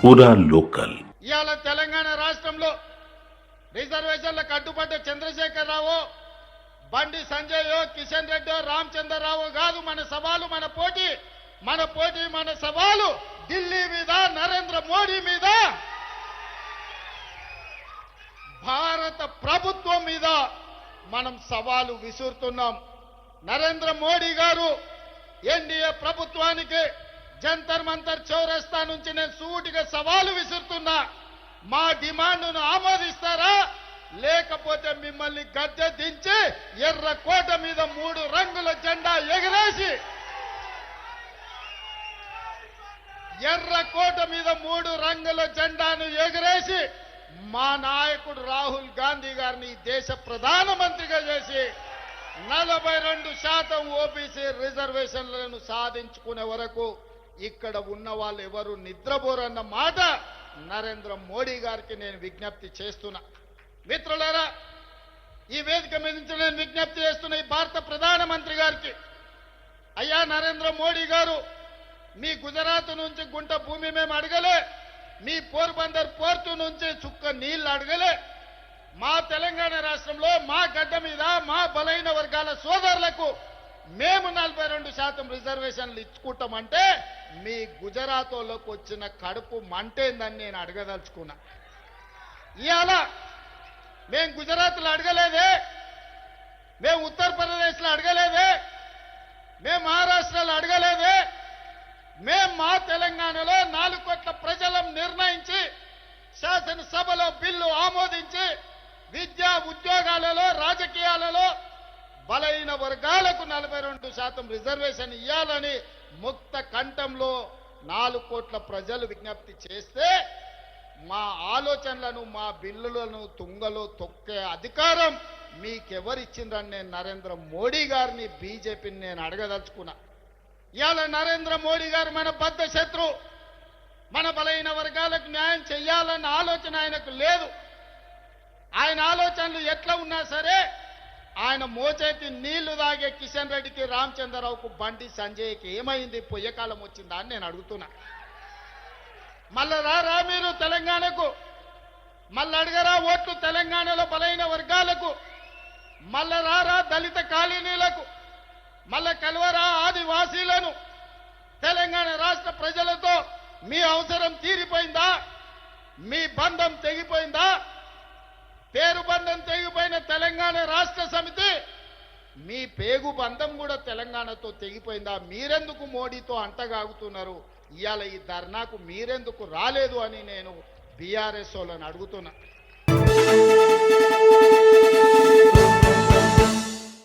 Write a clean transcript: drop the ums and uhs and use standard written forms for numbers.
పూరా లోకల్. ఇవాళ తెలంగాణ రాష్ట్రంలో రిజర్వేషన్లకు అడ్డుపడ్డ చంద్రశేఖరరావు, బండి సంజయ్, కిషన్ రెడ్డి, రామచంద్రరావు కాదు మన సవాలు, మన పోటీ మన సవాలు ఢిల్లీ మీద, నరేంద్ర మోడీ మీద, భారత ప్రభుత్వం మీద మనం సవాలు విసురుతున్నాం. నరేంద్ర మోడీ గారు ఎన్డీఏ ప్రభుత్వానికి జంతర్ మంతర్ చౌరస్తా నుంచి నేను సూటిగా సవాలు విసురుతున్నా. మా డిమాండ్ను ఆమోదిస్తారా, లేకపోతే మిమ్మల్ని గద్దె దించి ఎర్రకోట మీద 3 రంగుల జెండా ఎగరేసి, ఎర్రకోట మీద 3 రంగుల జెండాను ఎగరేసి మా నాయకుడు రాహుల్ గాంధీ గారిని దేశ ప్రధానమంత్రిగా చేసి 42% ఓబీసీ రిజర్వేషన్లను సాధించుకునే వరకు ఇక్కడ ఉన్న వాళ్ళు ఎవరు నిద్రపోరన్న మాట నరేంద్ర మోడీ గారికి నేను విజ్ఞప్తి చేస్తున్నా. మిత్రులారా, ఈ వేదిక మీద నుంచి నేను విజ్ఞప్తి చేస్తున్న ఈ భారత ప్రధానమంత్రి గారికి, అయ్యా నరేంద్ర మోడీ గారు, మీ గుజరాత్ నుంచి గుంట భూమి మేము అడగలే, మీ పోర్బందర్ పోర్టు నుంచి చుక్క నీళ్లు అడగలే. మా తెలంగాణ రాష్ట్రంలో మా గడ్డ మీద మా బలైన వర్గాల సోదరులకు మేము 42% రిజర్వేషన్లు ఇచ్చుకుంటామంటే మీ గుజరాత్ వాళ్ళకు వచ్చిన కడుపు మంటేందని నేను అడగదలుచుకున్నా. ఇవాళ మేము గుజరాత్లో అడగలేదే, మేము ఉత్తరప్రదేశ్లో అడగలేదే, మేము మహారాష్ట్రలో అడగలేదే, మేము మా తెలంగాణలో 4 కోట్ల ప్రజలం నిర్ణయించి శాసనసభలో బిల్లు ఆమోదించి విద్యా ఉద్యోగాలలో రాజకీయాలలో బలైన వర్గాలకు 42% రిజర్వేషన్ ఇవ్వాలని ముక్త కంఠంలో 4 కోట్ల ప్రజలు విజ్ఞప్తి చేస్తే మా ఆలోచనలను మా బిల్లులను తుంగలో తొక్కే అధికారం మీకెవరిచ్చిందని నేను నరేంద్ర మోడీ గారిని, బీజేపీని నేను అడగదలుచుకున్నా. ఇవాళ నరేంద్ర మోడీ గారు మన బద్ధ శత్రు, మన బలైన వర్గాలకు న్యాయం చెయ్యాలన్న ఆలోచన ఆయనకు లేదు. ఆయన ఆలోచనలు ఎట్లా ఉన్నా సరే ఆయన మోచేతి నీళ్లు తాగే కిషన్ రెడ్డికి, రామచంద్రరావుకు, బండి సంజయ్కి ఏమైంది, పొయ్యకాలం వచ్చిందా అని నేను అడుగుతున్నా. మళ్ళా రా మీరు తెలంగాణకు, మళ్ళీ అడగరా ఓట్లు తెలంగాణలో బలైన వర్గాలకు, మళ్ళా రా దళిత కాలనీలకు, మళ్ళా కలవరా ఆదివాసీలను. తెలంగాణ రాష్ట్ర ప్రజలతో మీ అవసరం తీరిపోయిందా, మీ బంధం తెగిపోయిందా? పేరు బంధం తెగిపోయిన తెలంగాణ రాష్ట్ర సమితి మీ పేగు బంధం కూడా తెలంగాణతో తెగిపోయిందా? మీరెందుకు మోడీతో అంటగాగుతున్నారు? ఇవాళ ఈ ధర్నాకు మీరెందుకు రాలేదు అని నేను బీఆర్ఎస్ వాళ్ళని అడుగుతున్నా.